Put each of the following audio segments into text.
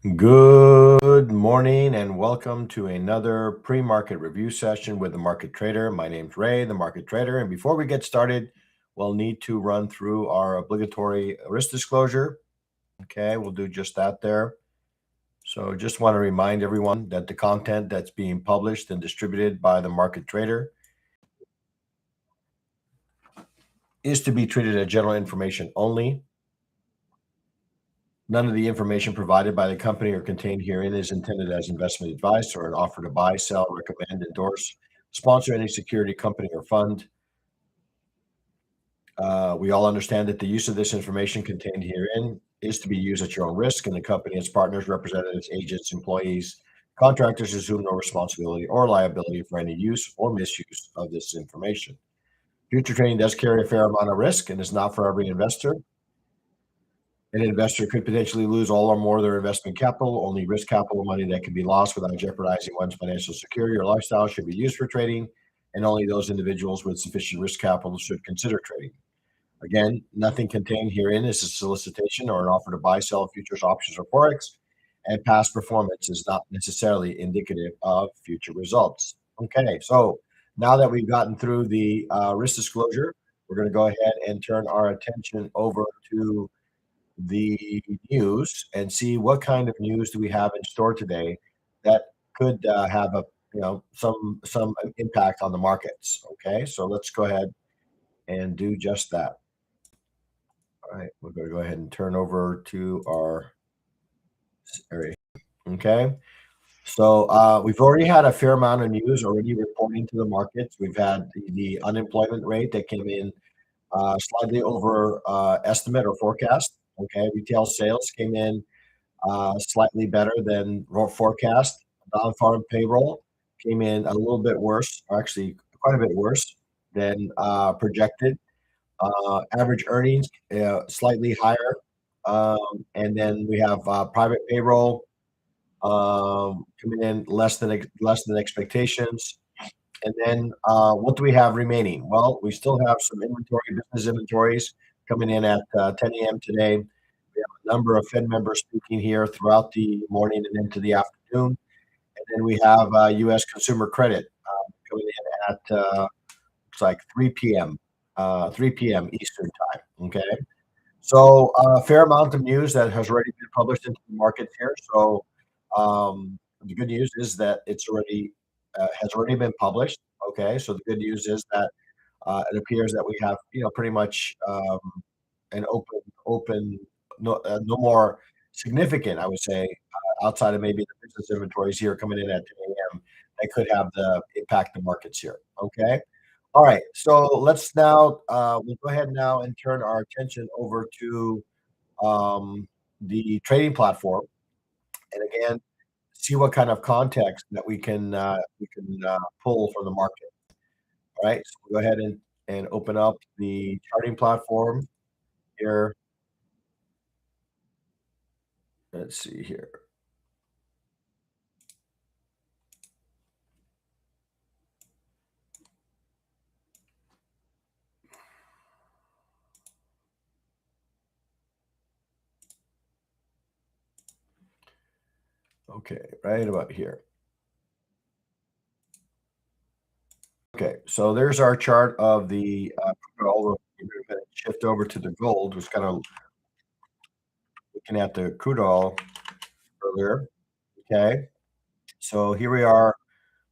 Good morning and welcome to another pre-market review session with the Market Trader. My name's Ray, the Market Trader. And before we get started, we'll need to run through our obligatory risk disclosure. Okay, we'll do just that there. So just want to remind everyone that the content that's being published and distributed by the Market Trader is to be treated as general information only. None of the information provided by the company or contained herein is intended as investment advice or an offer to buy, sell, recommend, endorse, sponsor any security, company, or fund. We all understand that the use of this information contained herein is to be used at your own risk, and the company, its partners, representatives, agents, employees, contractors assume no responsibility or liability for any use or misuse of this information. Future trading does carry a fair amount of risk and is not for every investor. An investor could potentially lose all or more of their investment capital. Only risk capital money that can be lost without jeopardizing one's financial security or lifestyle should be used for trading, and only those individuals with sufficient risk capital should consider trading. Again, nothing contained herein is a solicitation or an offer to buy, sell futures, options, or forex, and past performance is not necessarily indicative of future results. Okay, so now that we've gotten through the risk disclosure, we're going to go ahead and turn our attention over to the news and see what kind of news do we have in store today that could have a some impact on the markets. Okay, so let's go ahead and do just that. All right, we're going to go ahead and turn over to our area. Okay, so we've already had a fair amount of news already reporting to the markets. We've had the unemployment rate that came in slightly over estimate or forecast. Okay, retail sales came in slightly better than forecast. Non-farm payroll came in a little bit worse, or actually quite a bit worse than projected. Average earnings slightly higher, and then we have private payroll coming in less than expectations. And then what do we have remaining? Well, we still have some business inventories coming in at 10 a.m. today. We have a number of Fed members speaking here throughout the morning and into the afternoon. And then we have U.S. consumer credit coming in at looks like 3 p.m. 3 p.m. Eastern time. Okay, so a fair amount of news that has already been published into the markets here. So the good news is that it's already has already been published. Okay, so the good news is that it appears that we have pretty much an open no more significant, I would say, outside of maybe the business inventories here coming in at 10 a.m. that could have the impact the markets here. Okay. All right. So let's now we'll go ahead now and turn our attention over to the trading platform, and again, see what kind of context that we can pull from the market. All right. So we'll go ahead and open up the charting platform here. Let's see here. Okay, right about here. Okay, so there's our chart of the shift over to the gold. Was kind of looking at the crude oil earlier. Okay, so here we are.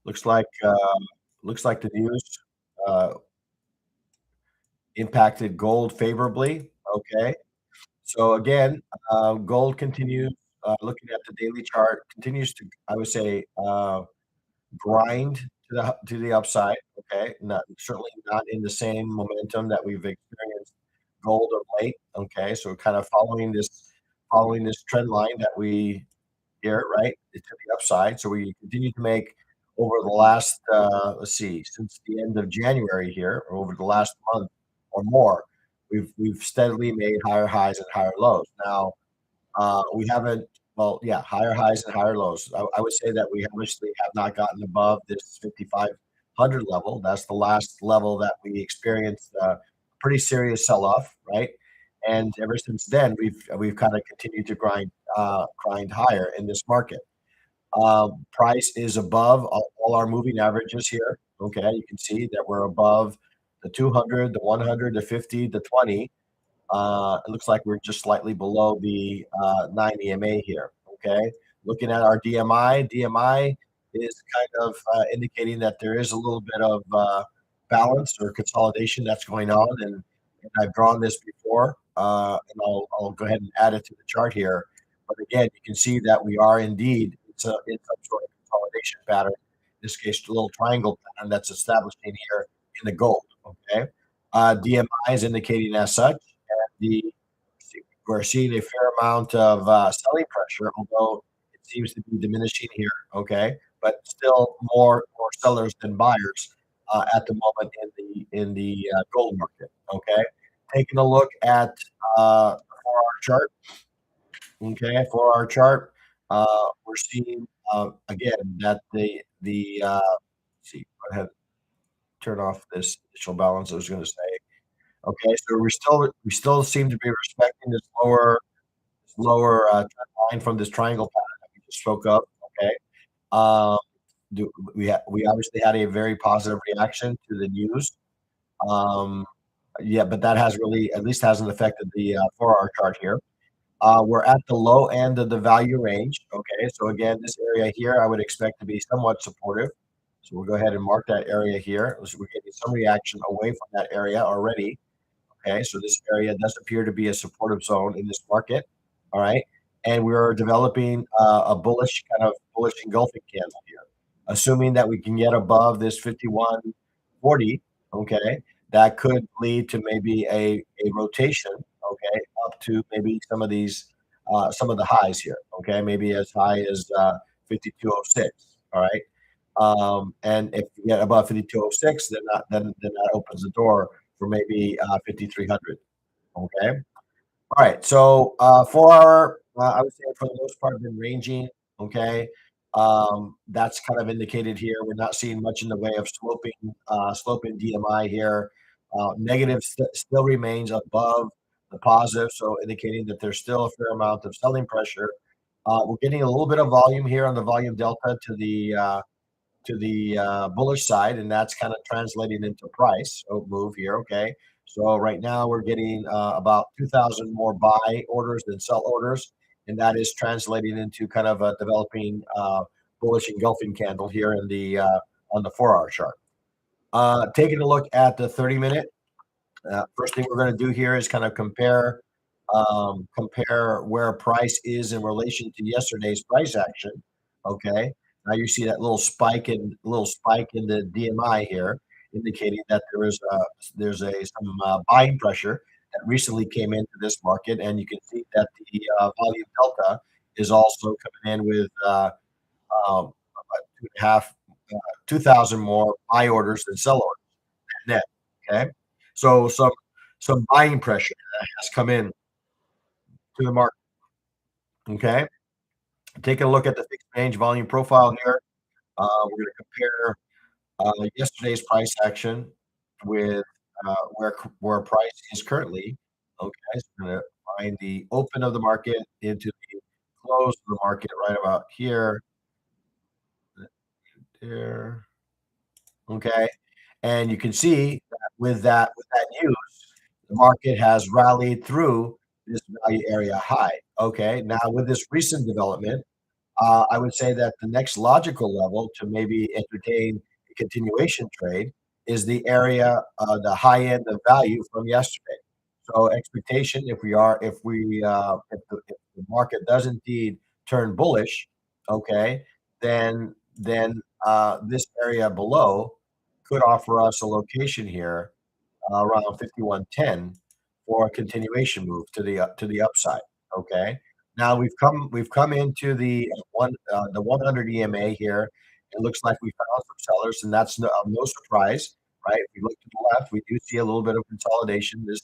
Looks like the news uh, impacted gold favorably. Okay, so again, gold continues. Looking at the daily chart, continues to, I would say, grind to the upside. Okay, not certainly not in the same momentum that we've experienced gold of late. Okay, so kind of following this trend line that we here right to the upside. So we continue to make over the last let's see, since the end of January here, or over the last month or more, we've steadily made higher highs and higher lows. Now we haven't, well, yeah, higher highs and higher lows. I would say that we obviously have not gotten above this 5,500 level. That's the last level that we experienced pretty serious sell-off, right? And ever since then, we've kind of continued to grind grind higher in this market. Price is above all our moving averages here. Okay, you can see that we're above the 200, the 100, the 50, the 20. It looks like we're just slightly below the 9 EMA here. Okay, looking at our DMI is kind of indicating that there is a little bit of balance or consolidation that's going on, and I've drawn this before, and I'll go ahead and add it to the chart here. But again, you can see that we are indeed it's some sort of consolidation pattern. In this case, a little triangle pattern that's establishing here in the gold. Okay, DMI is indicating as such the we're seeing a fair amount of selling pressure, although it seems to be diminishing here. Okay, but still more sellers than buyers at the moment in the gold market. Okay, taking a look at for our chart. Okay, for our chart, we're seeing again that let's see, go ahead, turn off this initial balance. I was going to say. Okay, so we still seem to be respecting this lower trend line from this triangle pattern that we just spoke of. Okay, um, we obviously had a very positive reaction to the news. Um, yeah, but that has really at least hasn't affected the 4-hour chart here. We're at the low end of the value range. Okay, so again, this area here I would expect to be somewhat supportive. So we'll go ahead and mark that area here. So we're getting some reaction away from that area already. Okay, so this area does appear to be a supportive zone in this market. All right, and we're developing a bullish engulfing candle here, assuming that we can get above this 5140. Okay, that could lead to maybe a rotation. Okay, up to maybe some of the highs here. Okay, maybe as high as 5206. All right. And if you get above 5206, then that opens the door for maybe 5300. Okay. All right. So for our, I would say for the most part, been ranging. Okay. That's kind of indicated here. We're not seeing much in the way of sloping DMI here. Negative still remains above the positive, so indicating that there's still a fair amount of selling pressure. We're getting a little bit of volume here on the volume delta to the bullish side, and that's kind of translating into price move here. Okay, so right now we're getting about 2,000 more buy orders than sell orders, and that is translating into kind of a developing bullish engulfing candle here in the on the 4-hour chart. Taking a look at the 30-minute, first thing we're going to do here is kind of compare where price is in relation to yesterday's price action. Okay, now you see that little spike in the DMI here, indicating that there's some buying pressure that recently came into this market, and you can see that the volume delta is also coming in with about 2,000 more buy orders than sell orders net. Okay, so some buying pressure has come in to the market. Okay, taking a look at the fixed range volume profile here. We're going to compare yesterday's price action with where price is currently. Okay, so I'm going to find the open of the market into the close of the market right about here. There. Okay, and you can see that with that news, the market has rallied through this value area high. Okay, now with this recent development, I would say that the next logical level to maybe entertain a continuation trade is the area, the high end of value from yesterday. So expectation, if the market does indeed turn bullish, okay, then this area below could offer us a location here around 5110 for a continuation move to the upside. Okay. Now we've come into the 100 EMA here. It looks like we found some sellers, and that's no surprise, right? If we look to the left, we do see a little bit of consolidation. This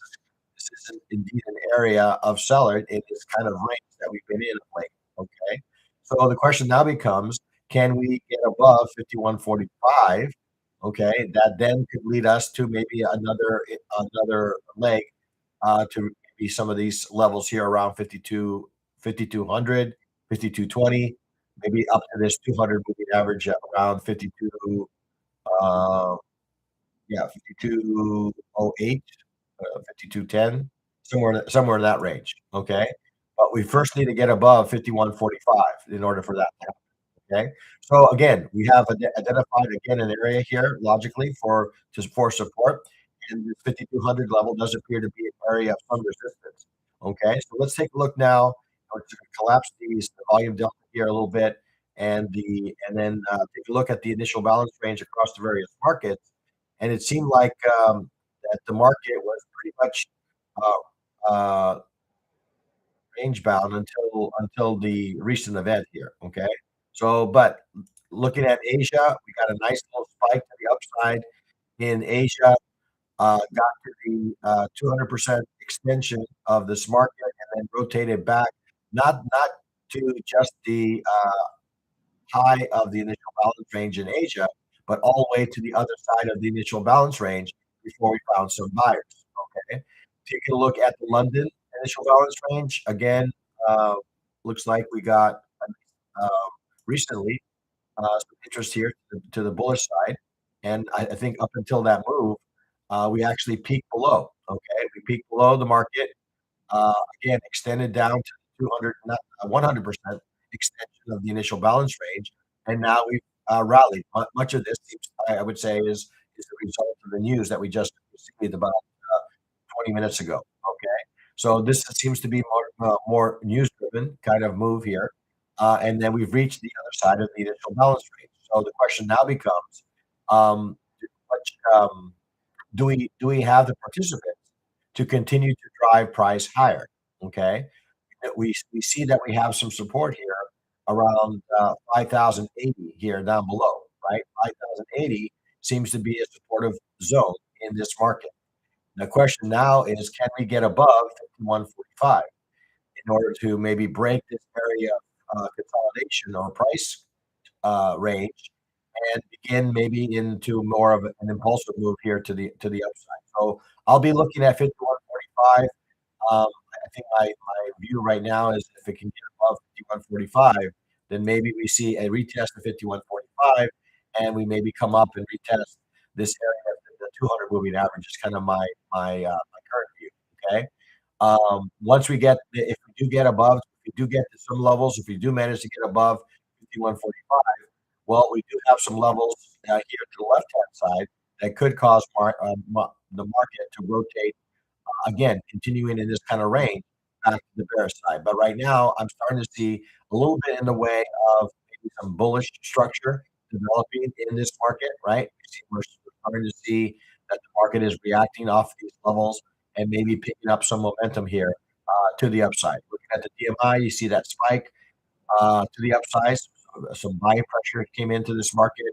is indeed an area of seller in this kind of range that we've been in of late. Okay. So the question now becomes, can we get above 5145? Okay, that then could lead us to maybe another leg to maybe some of these levels here around 52 5,200, 5,220, maybe up to this 200 moving average at around 52, uh, yeah, 5208, 5210, somewhere in that range. Okay. But we first need to get above 5145 in order for that to happen. Okay. So again, we have identified again an area here logically for support. And this 5200 level does appear to be an area of some resistance. Okay. So let's take a look now. To collapse the volume delta here a little bit and then take a look at the initial balance range across the various markets. And it seemed like that the market was pretty much uh, uh, range bound until the recent event here. Okay, so but looking at Asia, we got a nice little spike to the upside in Asia. Got to the 200% extension of this market and then rotated back, not to just the high of the initial balance range in Asia, but all the way to the other side of the initial balance range before we found some buyers. Okay, taking a look at the London initial balance range again, uh, looks like we got uh, recently some interest here to the bullish side, and I think up until that move, we actually peaked below. Okay, we peaked below the market uh, again, extended down to 200, not 100% extension of the initial balance range, and now we've rallied. Much of this, I would say, is the result of the news that we just received about 20 minutes ago. Okay, so this seems to be more news-driven kind of move here, and then we've reached the other side of the initial balance range. So the question now becomes, much do we have the participants to continue to drive price higher? Okay, we see that we have some support here around 5,080 here down below, right? 5,080 seems to be a supportive zone in this market. The question now is, can we get above 5145 in order to maybe break this area of consolidation or price range and begin maybe into more of an impulsive move here to the upside. So I'll be looking at 5145. I think my view right now is if it can get above 5145, then maybe we see a retest of 5145, and we maybe come up and retest this area, the 200 moving average is kind of my current view. Okay. Once we get, if we do get above, if we do get to some levels, if we do manage to get above 5145, well, we do have some levels here to the left-hand side that could cause the market to rotate again, continuing in this kind of range back to the bear side. But right now, I'm starting to see a little bit in the way of maybe some bullish structure developing in this market, right? We're starting to see that the market is reacting off these levels and maybe picking up some momentum here to the upside. Looking at the DMI, you see that spike to the upside. Some buying pressure came into this market,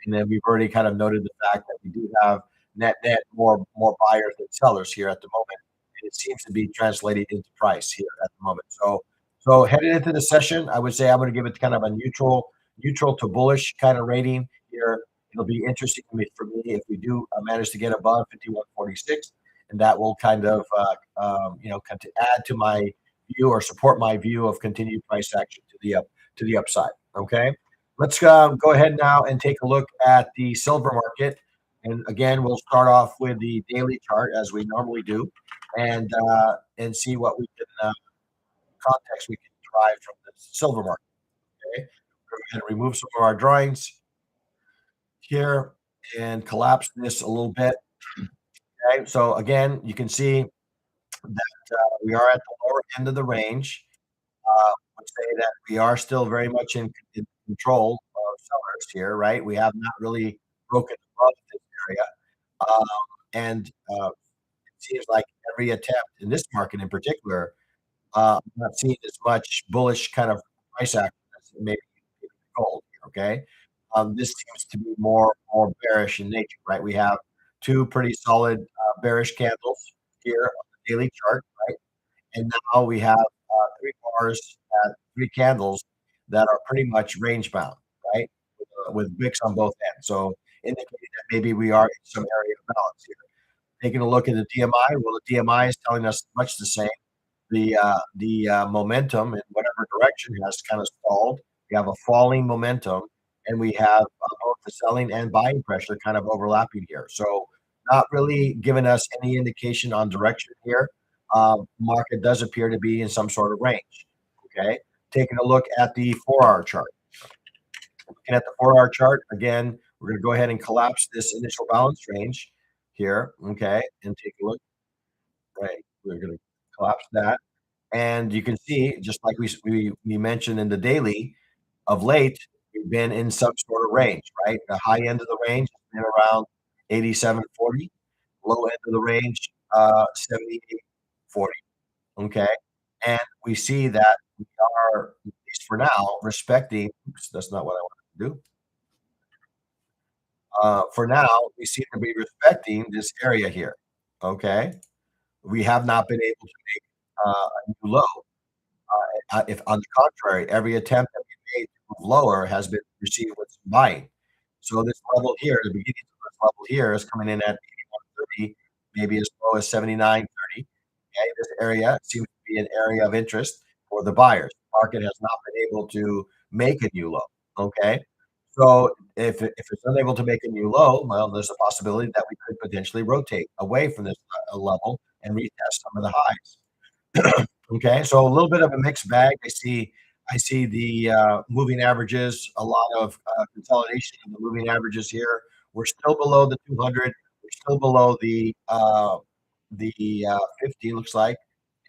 and then we've already kind of noted the fact that we do have net more buyers than sellers here at the moment, and it seems to be translating into price here at the moment. So headed into the session, I would say I'm going to give it kind of a neutral to bullish kind of rating here. It'll be interesting for me if we do manage to get above 5146, and that will kind of kind of add to my view or support my view of continued price action to the upside. Okay, let's go ahead now and take a look at the silver market. And again, we'll start off with the daily chart as we normally do, and see what we can context we can derive from the silver market. Okay, we're going to remove some of our drawings here and collapse this a little bit. Okay, so again, you can see that we are at the lower end of the range. Would say that we are still very much in control of sellers here, right? We have not really broken above this area. And it seems like every attempt in this market in particular, I'm not seeing as much bullish kind of price action as maybe gold. Okay, this seems to be more bearish in nature, right? We have two pretty solid bearish candles here on the daily chart, right? And now we have three bars, three candles that are pretty much range bound, right? With wicks on both ends. So indicating that maybe we are in some area of balance here. Taking a look at the DMI, well, the DMI is telling us much the same. the momentum in whatever direction has kind of stalled. We have a falling momentum, and we have both the selling and buying pressure kind of overlapping here. So, not really giving us any indication on direction here. Market does appear to be in some sort of range. Okay, taking a look at the 4-hour chart. Looking at the 4-hour chart again, we're going to go ahead and collapse this initial balance range here. Okay, and take a look. Right, we're going to collapse that. And you can see, just like we mentioned in the daily, of late, we've been in some sort of range, right? The high end of the range has been around 87.40, low end of the range, 78.40. Okay. And we see that we are, at least for now, respecting, oops, that's not what I wanted to do. For now, we seem to be respecting this area here. Okay. We have not been able to make a new low. If on the contrary, every attempt that we made to move lower has been received with some buying. So this level here, the beginning of this level here is coming in at 81.30, maybe as low as 79.30. Okay, this area seems to be an area of interest for the buyers. The market has not been able to make a new low. Okay. So if it's unable to make a new low, well, there's a possibility that we could potentially rotate away from this level and retest some of the highs. Okay, so a little bit of a mixed bag. I see the moving averages, a lot of consolidation in the moving averages here. We're still below the 200. We're still below the 50. Looks like,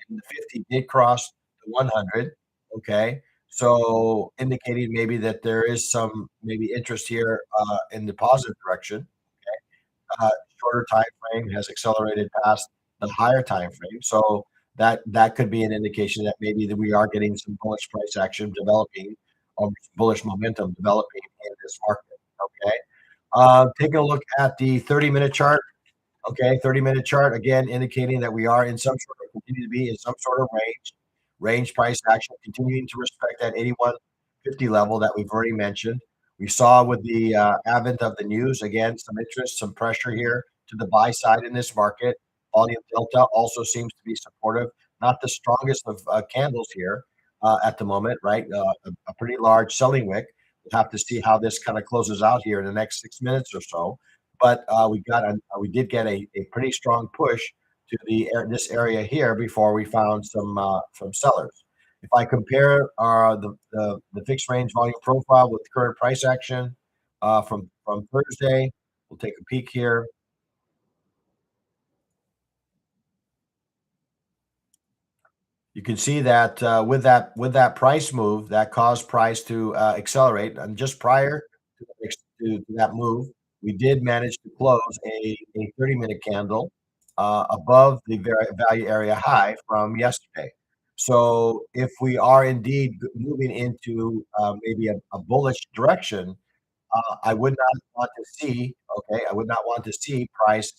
and the 50 did cross the 100. Okay, so indicating maybe that there is some maybe interest here in the positive direction. uh, Shorter time frame has accelerated past the higher time frame. So that could be an indication that maybe that we are getting some bullish price action developing, or bullish momentum developing in this market. Okay. Taking a look at the 30-minute chart. Okay, 30-minute chart again indicating that we are in some sort of continue to be in some sort of range price action, continuing to respect that 81.50 level that we've already mentioned. We saw with the advent of the news again some interest, some pressure here to the buy side in this market. Volume delta also seems to be supportive. Not the strongest of candles here at the moment, right? A pretty large selling wick. We'll have to see how this kind of closes out here in the next 6 minutes or so. But we did get a pretty strong push to this area here before we found some sellers. If I compare the fixed range volume profile with current price action from Thursday, we'll take a peek here. You can see that with that price move, that caused price to accelerate. And just prior to that move, we did manage to close a 30-minute candle above the value area high from yesterday. So if we are indeed moving into maybe a bullish direction, I would not want to see, okay, I would not want to see price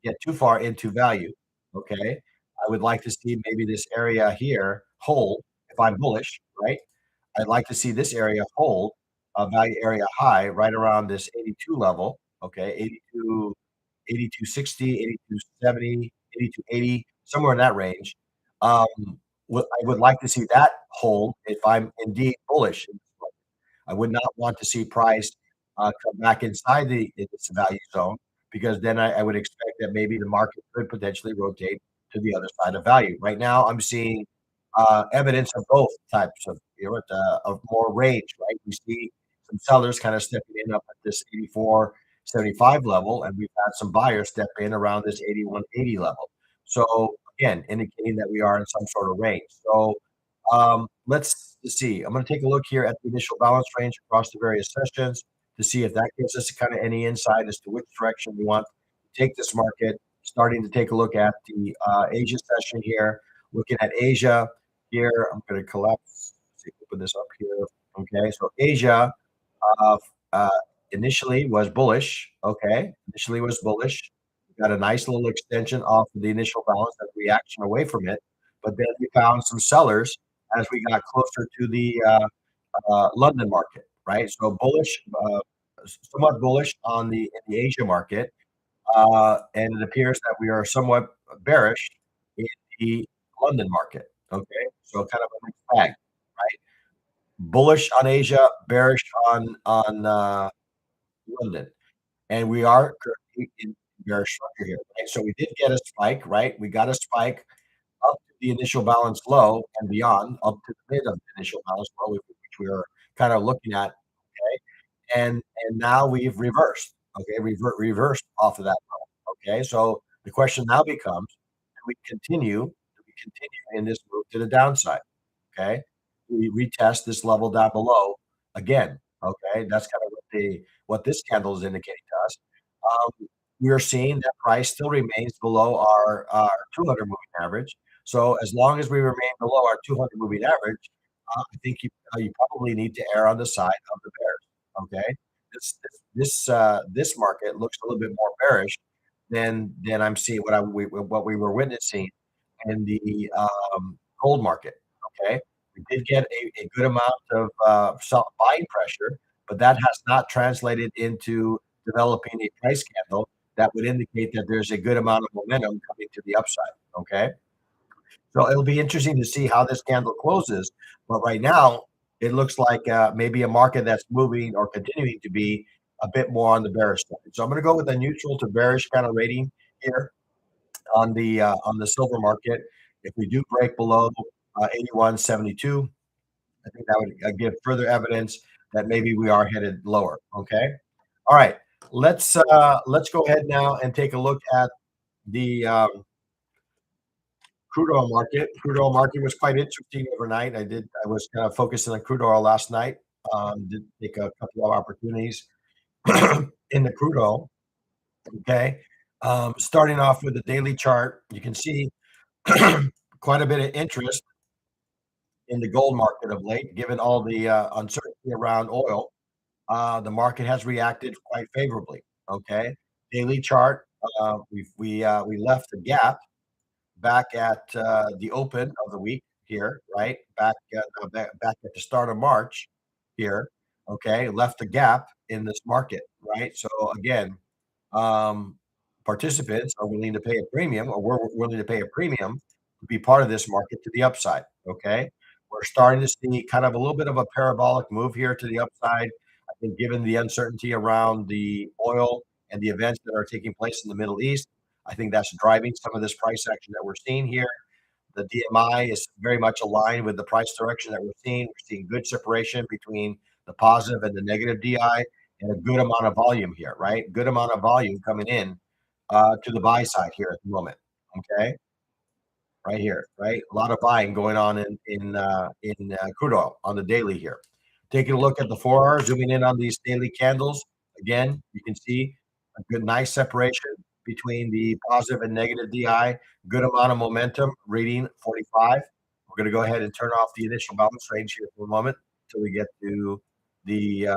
get too far into value, okay? I would like to see maybe this area here hold if I'm bullish, right? I'd like to see this area hold a value area high right around this 82 level, okay? 82, 82.60, 82.70, 82.80, somewhere in that range. Um, I would like to see that hold if I'm indeed bullish. I would not want to see price come back inside its value zone, because then I would expect that maybe the market could potentially rotate to the other side of value. Right now, I'm seeing evidence of both types of of more range. Right, we see some sellers kind of stepping in up at this 84.75 level, and we've had some buyers step in around this 81.80 level. So again, indicating that we are in some sort of range. So let's see. I'm going to take a look here at the initial balance range across the various sessions to see if that gives us kind of any insight as to which direction we want to take this market. Starting to take a look at the Asia session here. Looking at Asia here, I'm going to collapse. Let's see, open this up here. Okay, so Asia uh, uh, initially was bullish. Okay, initially was bullish. We got a nice little extension off of the initial balance as reaction away from it, but then we found some sellers as we got closer to the London market, right? So bullish, somewhat bullish on in the Asia market, and it appears that we are somewhat bearish in the London market. Okay, so kind of a mixed bag, right? Bullish on Asia, bearish on London, and we are currently in bearish structure here, right? So we did get a spike, right? We got a spike up to the initial balance low and beyond, up to the mid of the initial balance low, which we were kind of looking at, okay? And now we've reversed, okay? Reversed off of that level, okay? So the question now becomes, do we continue in this move to the downside, okay? We retest this level down below again, okay? That's kind of what this candle is indicating to us. We're seeing that price still remains below our 200 moving average. So as long as we remain below our 200 moving average, I think you probably need to err on the side of the bears. Okay, this market looks a little bit more bearish than I'm seeing what we were witnessing in the gold market. Okay, we did get a good amount of buying pressure, but that has not translated into developing a price candle that would indicate that there's a good amount of momentum coming to the upside. Okay. So it'll be interesting to see how this candle closes. But right now, it looks like maybe a market that's moving or continuing to be a bit more on the bearish side. So I'm going to go with a neutral to bearish kind of rating here on the silver market. If we do break below 81.72, I think that would give further evidence that maybe we are headed lower. Okay. All right. Let's go ahead now and take a look at the crude oil market. Crude oil market was quite interesting overnight. I was kind of focused on crude oil last night. Did take a couple of opportunities in the crude oil. Okay. Starting off with the daily chart, you can see quite a bit of interest in the gold market of late, given all the uncertainty around oil. The market has reacted quite favorably. Okay. Daily chart, we left a gap back at the open of the week here, right? Back at the start of March here, okay? Left a gap in this market, right? So again, um, participants are willing to pay a premium, or we're willing to pay a premium to be part of this market to the upside, okay? We're starting to see kind of a little bit of a parabolic move here to the upside. I think given the uncertainty around the oil and the events that are taking place in the Middle East, I think that's driving some of this price action that we're seeing here. The DMI is very much aligned with the price direction that we're seeing. We're seeing good separation between the positive and the negative DI and a good amount of volume here, right? Good amount of volume coming in to the buy side here at the moment. Okay, right here, right? A lot of buying going on in crude oil on the daily here. Taking a look at the 4 hour, zooming in on these daily candles. Again, you can see a good, nice separation between the positive and negative DI. Good amount of momentum, reading 45. We're going to go ahead and turn off the initial balance range here for a moment until we get to the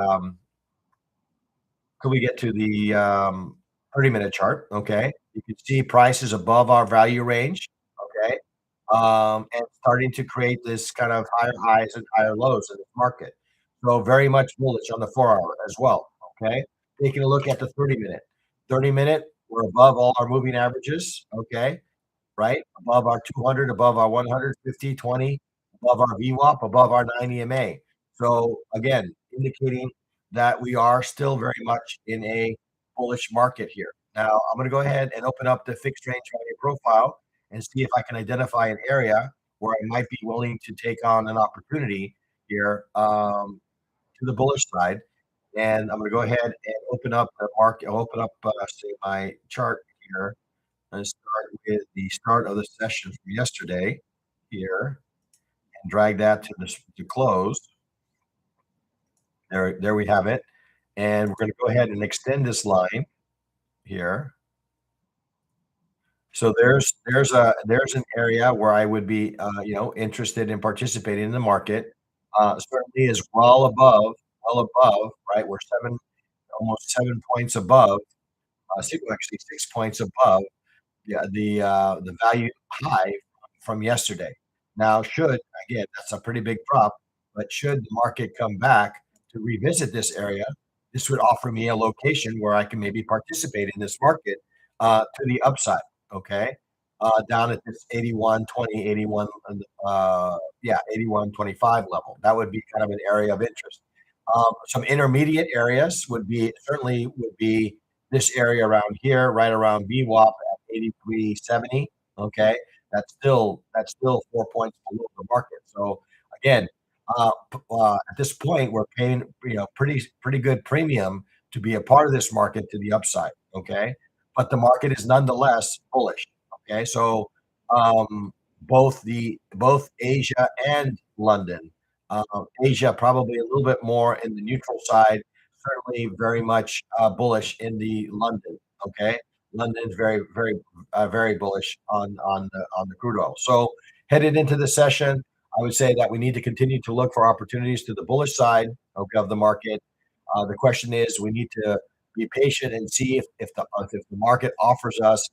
30-minute chart. Okay, you can see prices above our value range. Okay, and starting to create this kind of higher highs and higher lows in the market. So very much bullish on the 4 hour as well. Okay, taking a look at the 30-minute. 30-minute, we're above all our moving averages. Okay, right? Above our 200, above our 150, 20, above our VWAP, above our 9 EMA. So again, indicating that we are still very much in a bullish market here. Now, I'm going to go ahead and open up the fixed range value profile and see if I can identify an area where I might be willing to take on an opportunity here to the bullish side. And I'm going to go ahead and open up the market. I'll open up, say, my chart here and start with the start of the session from yesterday here and drag that to close. There we have it. And we're going to go ahead and extend this line here. So there's an area where I would be interested in participating in the market. Certainly is well above, right? We're almost 7 points above, actually 6 points above the value high from yesterday. Now, again, that's a pretty big drop, but should the market come back to revisit this area, this would offer me a location where I can maybe participate in this market to the upside. Okay. down at this 81.20, 81, yeah, 81.25 level. That would be kind of an area of interest. Some intermediate areas would be this area around here, right around VWAP at 83.70. Okay, that's still 4 points below the market. So again, at this point, we're paying pretty good premium to be a part of this market to the upside. Okay, but the market is nonetheless bullish. Okay, so um, both Asia and London. Asia probably a little bit more in the neutral side, certainly very much bullish in the London. Okay, London's very bullish on the crude oil. So headed into the session, I would say that we need to continue to look for opportunities to the bullish side, okay, of the market. The question is, we need to be patient and see if the market offers us,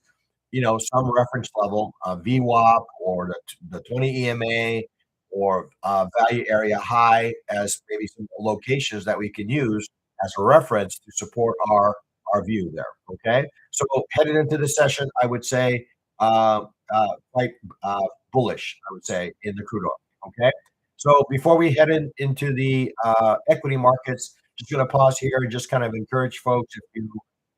some reference level, VWAP or the 20 EMA or value area high as maybe some locations that we can use as a reference to support our view there. Okay, so headed into the session, I would say quite bullish. I would say in the crude oil. Okay, so before we head into the equity markets, just going to pause here and just kind of encourage folks,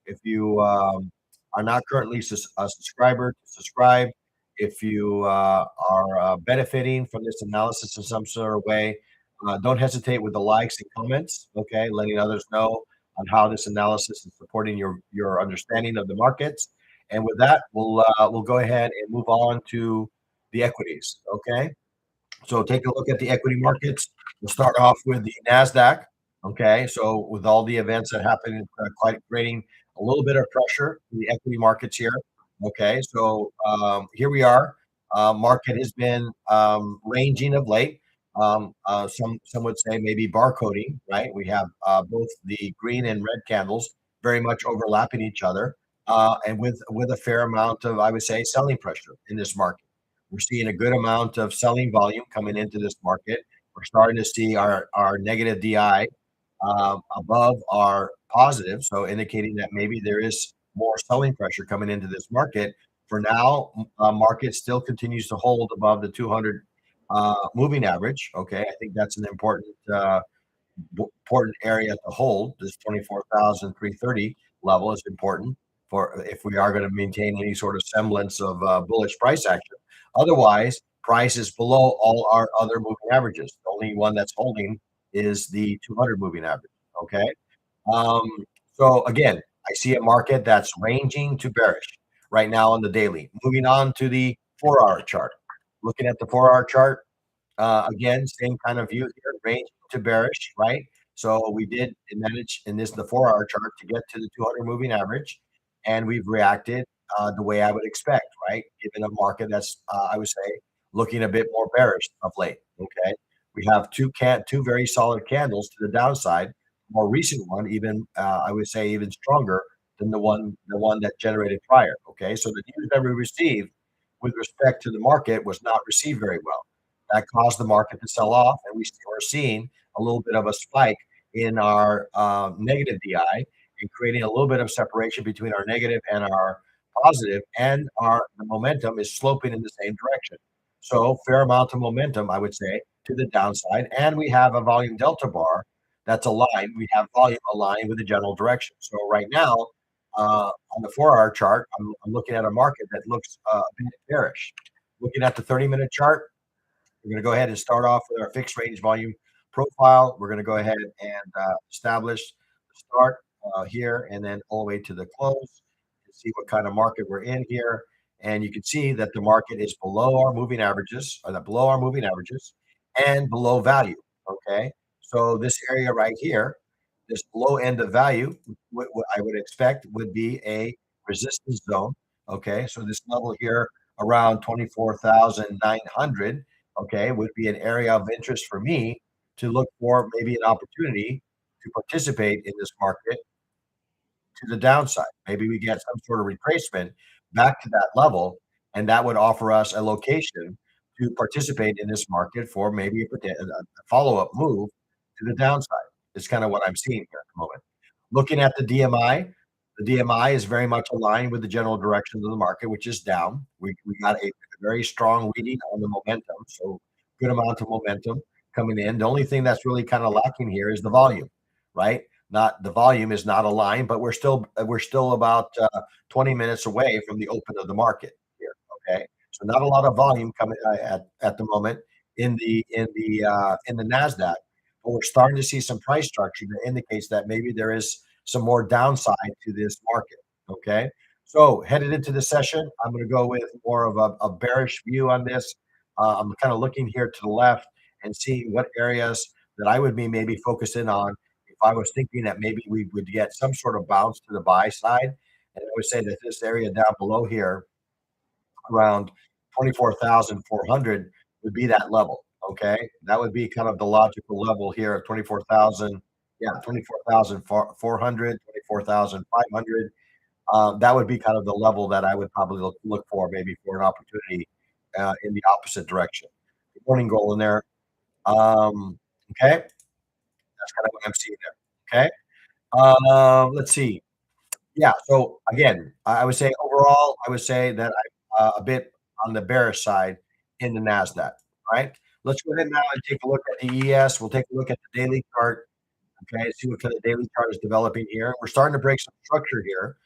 if you are not currently a subscriber, to subscribe. If you are benefiting from this analysis in some sort of way, don't hesitate with the likes and comments. Okay, letting others know on how this analysis is supporting your understanding of the markets. And with that, we'll go ahead and move on to the equities. Okay, so take a look at the equity markets. We'll start off with the Nasdaq. Okay, so with all the events that happened, quite creating a little bit of pressure in the equity markets here. Okay, so here we are. Market has been ranging of late. Some would say maybe barcoding, right? We have both the green and red candles very much overlapping each other, and with a fair amount of, I would say, selling pressure in this market. We're seeing a good amount of selling volume coming into this market. We're starting to see our negative DI above our positive, so indicating that maybe there is more selling pressure coming into this market. For now, market still continues to hold above the 200 moving average. Okay, I think that's an important area to hold. This 24,330 level is important for if we are going to maintain any sort of semblance of bullish price action. Otherwise, price is below all our other moving averages. The only one that's holding is the 200 moving average. Okay. Um, so again, I see a market that's ranging to bearish right now on the daily. Moving on to the 4-hour chart. Looking at the 4-hour chart, again, same kind of view here, range to bearish, right? So we did manage in the 4-hour chart to get to the 200 moving average, and we've reacted the way I would expect, right? Given a market that's, I would say, looking a bit more bearish of late. Okay, we have two very solid candles to the downside. More recent one, even I would say, even stronger than the one that generated prior. Okay, so the news that we received with respect to the market was not received very well. That caused the market to sell off, and we are seeing a little bit of a spike in our negative DI and creating a little bit of separation between our negative and our positive, and the momentum is sloping in the same direction. So fair amount of momentum, I would say, to the downside, and we have a volume delta bar that's aligned. We have volume aligned with the general direction. So right now, on the 4-hour chart, I'm looking at a market that looks a bit bearish. Looking at the 30-minute chart, we're going to go ahead and start off with our fixed range volume profile. We're going to go ahead and establish the start here and then all the way to the close to see what kind of market we're in here. And you can see that the market is below our moving averages, and below value. Okay, so this area right here, this low end of value, what I would expect would be a resistance zone. Okay, so this level here around 24,900, okay, would be an area of interest for me to look for maybe an opportunity to participate in this market to the downside. Maybe we get some sort of retracement back to that level, and that would offer us a location to participate in this market for maybe a follow-up move to the downside. Is kind of what I'm seeing here at the moment. Looking at the DMI, The DMI is very much aligned with the general direction of the market, which is down. We got a very strong reading on the momentum, so good amount of momentum coming in. The only thing that's really kind of lacking here is the volume, right? Not the volume is not aligned, but we're still about 20 minutes away from the open of the market here. Okay, so not a lot of volume coming at the moment in the Nasdaq, but we're starting to see some price structure that indicates that maybe there is some more downside to this market. Okay. So headed into the session, I'm going to go with more of a bearish view on this. I'm kind of looking here to the left and seeing what areas that I would be maybe focusing on if I was thinking that maybe we would get some sort of bounce to the buy side. And I would say that this area down below here around 24,400 would be that level. Okay. That would be kind of the logical level here of 24,000. Yeah, 24,400, 24,500. That would be kind of the level that I would probably look for maybe for an opportunity in the opposite direction. Good morning goal in there. Okay. That's kind of what I'm seeing there. Okay. Let's see. Yeah. So again, I would say overall, I would say that I'm a bit on the bearish side in the Nasdaq. Right. Let's go ahead now and take a look at the ES. We'll take a look at the daily chart. Okay. See what kind of daily chart is developing here. We're starting to break some structure here.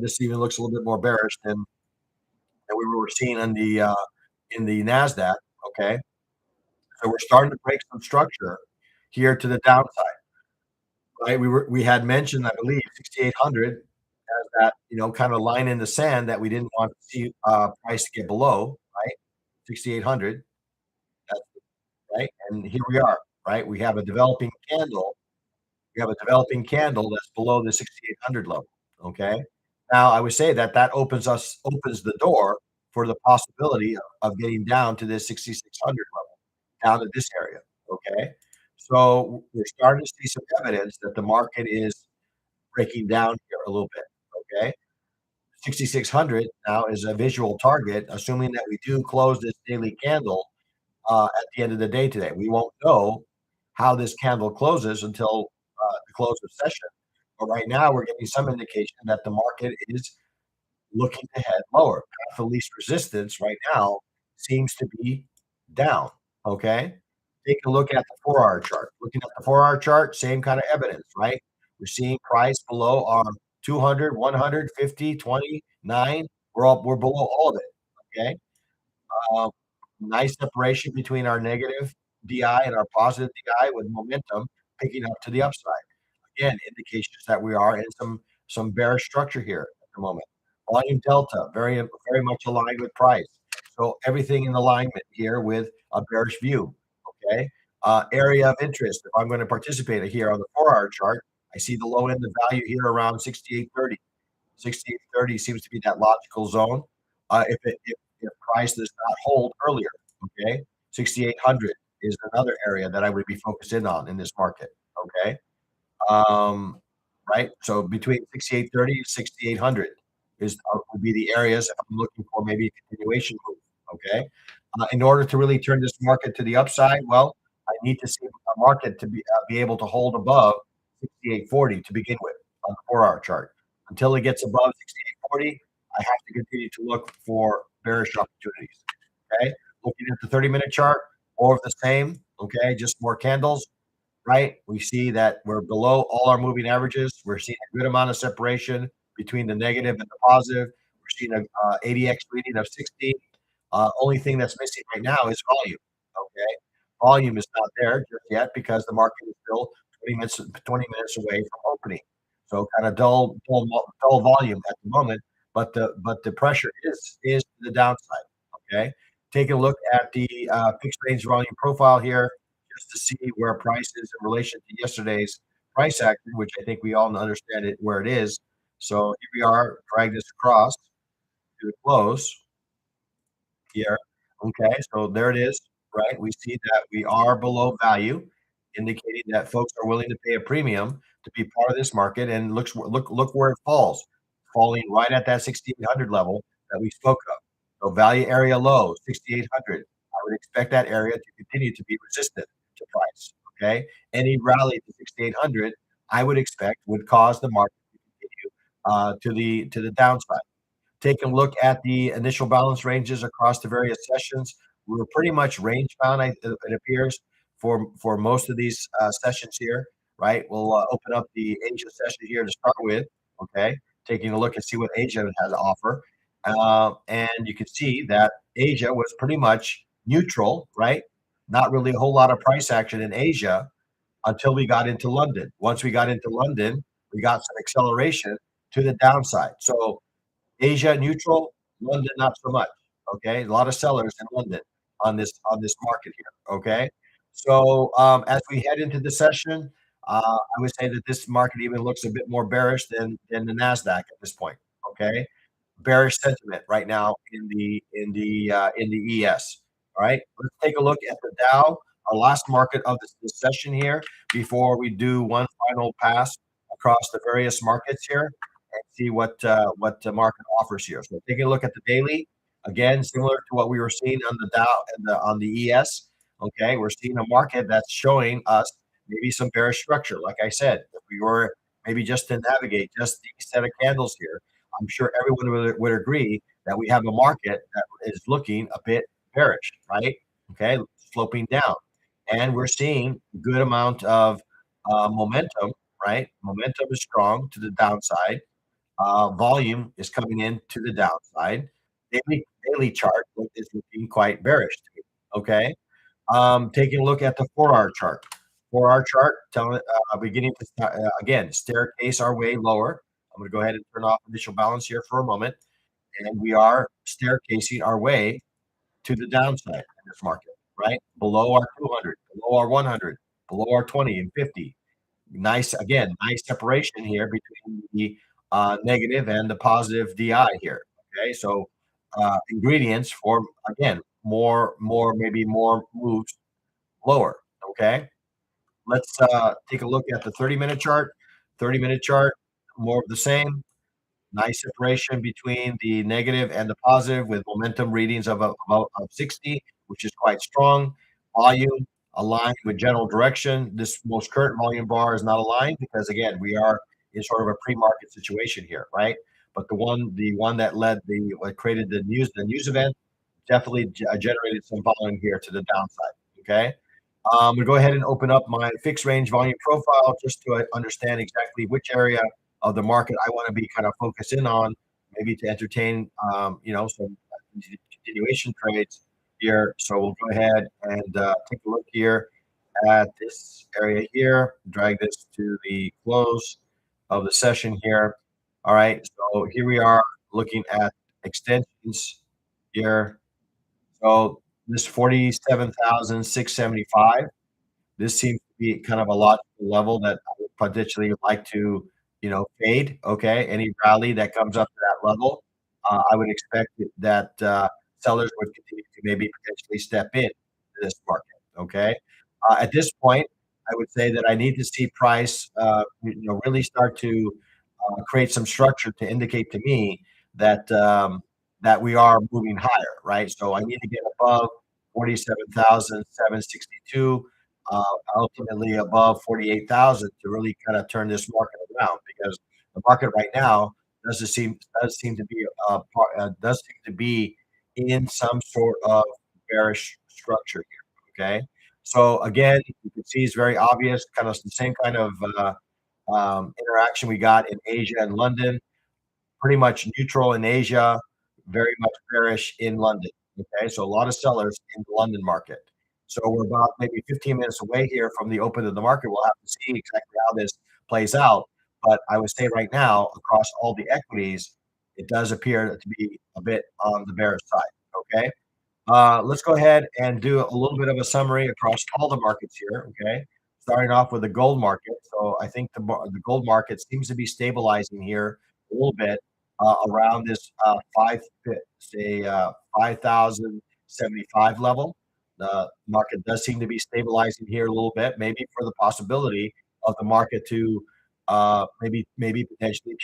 This even looks a little bit more bearish than we were seeing in the Nasdaq. Okay. So we're starting to break some structure here to the downside. Right. We had mentioned, I believe, 6,800 as that, kind of line in the sand that we didn't want to see price to get below, right? 6,800. That's right. And here we are, right? We have a developing candle. We have a developing candle that's below the 6,800 level. Okay. Now I would say that opens the door for the possibility of getting down to this 6,600 level, down to this area. Okay. So we're starting to see some evidence that the market is breaking down here a little bit. Okay. 6,600 now is a visual target, assuming that we do close this daily candle at the end of the day today. We won't know how this candle closes until the close of session. But right now, we're getting some indication that the market is looking to head lower. Path of least resistance right now seems to be down. Okay. Take a look at the 4-hour chart. Looking at the 4-hour chart, same kind of evidence, right? We're seeing price below our 200, 100, 50, 20, 9. We're below all of it. Okay. Uh, Nice separation between our negative DI and our positive DI with momentum picking up to the upside. Again, indications that we are in some bearish structure here at the moment. Volume delta, very much aligned with price. So everything in alignment here with a bearish view. Okay. Area of interest. If I'm going to participate here on the 4-hour chart, I see the low end of value here around 68.30. 68.30 seems to be that logical zone. If price does not hold earlier, okay, 6,800 is another area that I would be focused in on in this market. Okay. Um, right. So between 6,830 and 6,800 would be the areas I'm looking for maybe a continuation move. Okay. In order to really turn this market to the upside, well, I need to see a market to be able to hold above 68.40 to begin with on the 4-hour chart. Until it gets above 68.40, I have to continue to look for bearish opportunities. Okay. Looking at the 30-minute chart, more of the same. Okay. Just more candles, right? We see that we're below all our moving averages. We're seeing a good amount of separation between the negative and the positive. We're seeing a ADX reading of 60. Only thing that's missing right now is volume. Okay. Volume is not there just yet because the market is still 20 minutes away from opening. So kind of dull volume at the moment, but the pressure is to the downside. Okay. Take a look at the fixed range volume profile here just to see where price is in relation to yesterday's price action, which I think we all understand it where it is. So here we are, drag this across to the close here. Okay, so there it is, right? We see that we are below value, indicating that folks are willing to pay a premium to be part of this market. And look where it falls, falling right at that 6,800 level that we spoke of. So value area low, 6,800. I would expect that area to continue to be resistant to price. Okay, any rally to 6,800, I would expect would cause the market to continue to the downside. Taking a look at the initial balance ranges across the various sessions, we were pretty much range bound, it appears, for most of these sessions here, right? We'll open up the Asia session here to start with, okay? Taking a look and see what Asia has to offer. And you can see that Asia was pretty much neutral, right? Not really a whole lot of price action in Asia until we got into London. Once we got into London, we got some acceleration to the downside. So Asia neutral, London not so much. Okay, a lot of sellers in London on this market here. Okay, so as we head into the session, I would say that this market even looks a bit more bearish than the Nasdaq at this point. Okay, bearish sentiment right now in the ES. All right, let's take a look at the Dow, our last market of this session here, before we do one final pass across the various markets here and see what the market offers here. So taking a look at the daily, again, similar to what we were seeing on the Dow and on the ES. Okay, we're seeing a market that's showing us maybe some bearish structure. Like I said, if we were maybe just to navigate just these set of candles here, I'm sure everyone would agree that we have a market that is looking a bit bearish, right? Okay, sloping down, and we're seeing a good amount of momentum. Right, momentum is strong to the downside. Volume is coming in to the downside. Daily chart is looking quite bearish to me. Okay, taking a look at the 4-hour chart. 4-hour chart, beginning to again staircase our way lower. I'm going to go ahead and turn off initial balance here for a moment, and we are staircasing our way to the downside in this market. Right, below our 200, below our 100, below our 20 and 50. Nice separation here between the negative and the positive DI here. Okay, so ingredients for again maybe more moves lower. Okay, let's take a look at the 30-minute chart. 30-minute chart, more of the same. Nice separation between the negative and the positive with momentum readings of about 60, which is quite strong. Volume aligned with general direction. This most current volume bar is not aligned because again, we are in sort of a pre-market situation here, right? But the one that what created the news event definitely generated some volume here to the downside. Okay. I'm going to go ahead and open up my fixed range volume profile just to understand exactly which area of the market I want to be kind of focused in on, maybe to entertain, some continuation trades here. So we'll go ahead and take a look here at this area here, drag this to the close of the session here. All right, so here we are looking at extensions here. So this 47,675. This seems to be kind of a logical level that I would potentially like to, fade. Okay, any rally that comes up to that level, I would expect that sellers would continue to maybe potentially step in to this market. Okay, at this point, I would say that I need to see price, really start to create some structure to indicate to me that we are moving higher, right? So I need to get above 47,762, ultimately above 48,000 to really kind of turn this market around because the market right now does seem to be in some sort of bearish structure here. Okay, so again, you can see it's very obvious, kind of the same kind of interaction we got in Asia and London. Pretty much neutral in Asia, very much bearish in London. Okay, so a lot of sellers in the London market. So we're about maybe 15 minutes away here from the open of the market. We'll have to see exactly how this plays out. But I would say right now, across all the equities, it does appear to be a bit on the bearish side. Okay, let's go ahead and do a little bit of a summary across all the markets here. Okay, starting off with the gold market. So I think the gold market seems to be stabilizing here a little bit around this 5,075 level. The market does seem to be stabilizing here a little bit, maybe for the possibility of the market to maybe potentially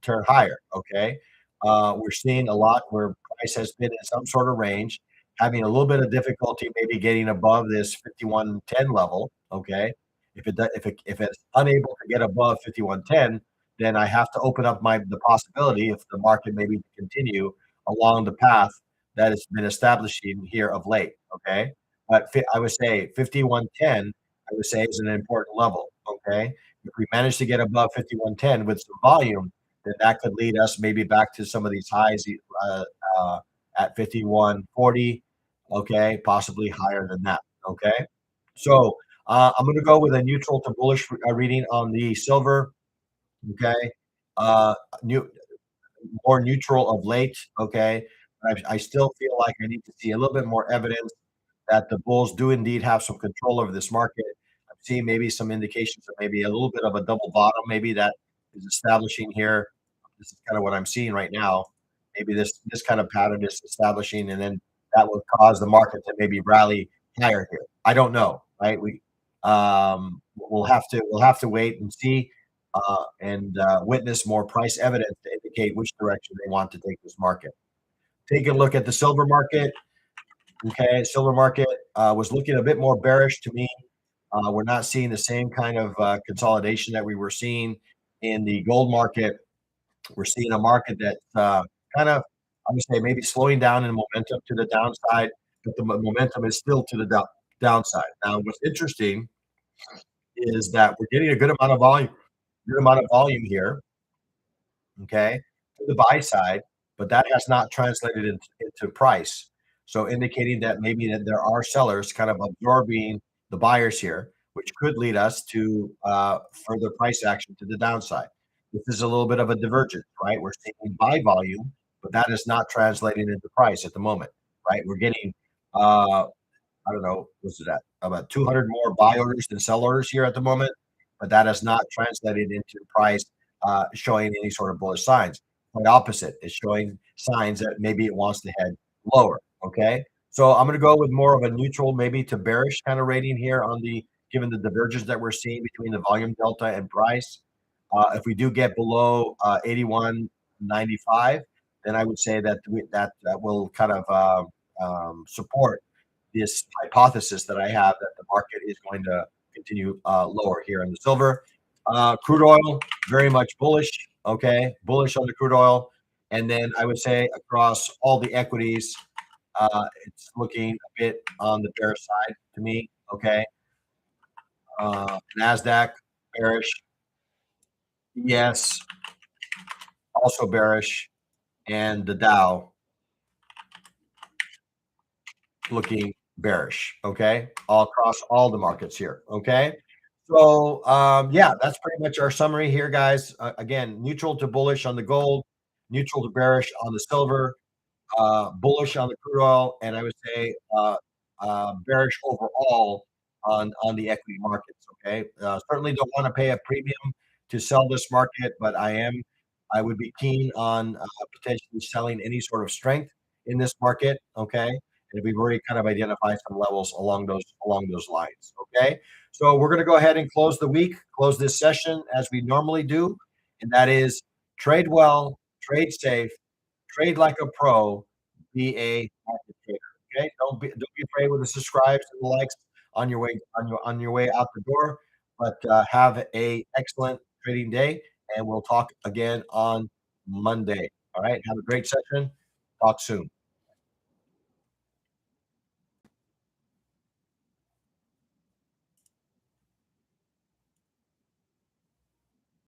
turn higher. Okay, we're seeing a lot where price has been in some sort of range, having a little bit of difficulty maybe getting above this 5110 level. Okay, if it's unable to get above 5110, then I have to open up the possibility if the market maybe continue along the path that has been establishing here of late. Okay, but I would say 5110. I would say is an important level. Okay, if we manage to get above 5110 with some volume, then that could lead us maybe back to some of these highs uh, uh, at 5140. Okay, possibly higher than that. Okay, so I'm going to go with a neutral to bullish reading on the silver. Okay, uh, new, more neutral of late. Okay, I still feel like I need to see a little bit more evidence that the bulls do indeed have some control over this market. I'm seeing maybe some indications of maybe a little bit of a double bottom, maybe that is establishing here. This is kind of what I'm seeing right now. Maybe this kind of pattern is establishing, and then that will cause the market to maybe rally higher here. I don't know, right? We'll have to wait and see and witness more price evidence to indicate which direction they want to take this market. Take a look at the silver market. Okay, silver market was looking a bit more bearish to me. We're not seeing the same kind of consolidation that we were seeing in the gold market. We're seeing a market that's kind of, I would say, maybe slowing down in momentum to the downside, but the momentum is still to the downside. Now, what's interesting is that we're getting a good amount of volume here, okay, to the buy side, but that has not translated into price. So indicating that maybe that there are sellers kind of absorbing the buyers here, which could lead us to further price action to the downside. This is a little bit of a divergence, right? We're seeing buy volume, but that is not translating into price at the moment, right? We're getting, I don't know, what's it at? About 200 more buy orders than sell orders here at the moment, but that has not translated into price showing any sort of bullish signs. Quite opposite, it's showing signs that maybe it wants to head lower. Okay, so I'm going to go with more of a neutral, maybe to bearish kind of rating here on the given the divergence that we're seeing between the volume delta and price. If we do get below 81.95, then I would say that will kind of support this hypothesis that I have that the market is going to continue lower here in the silver. Crude oil, very much bullish. Okay, bullish on the crude oil. And then I would say across all the equities, it's looking a bit on the bear side to me. Okay, Nasdaq bearish, yes, also bearish, and the Dow looking bearish. Okay, all across all the markets here. Okay. So, yeah, that's pretty much our summary here, guys. Again, neutral to bullish on the gold, neutral to bearish on the silver, bullish on the crude oil, and I would say bearish overall on the equity markets. Okay, certainly don't want to pay a premium to sell this market, but I would be keen on potentially selling any sort of strength in this market. Okay, and we've already kind of identified some levels along those lines. Okay, so we're going to go ahead and close the week, close this session as we normally do, and that is trade well, trade safe, trade like a pro, be a market trader. Okay, don't be afraid with the subscribes and the likes on your way out the door. But have a excellent trading day, and we'll talk again on Monday. All right, have a great session. Talk soon.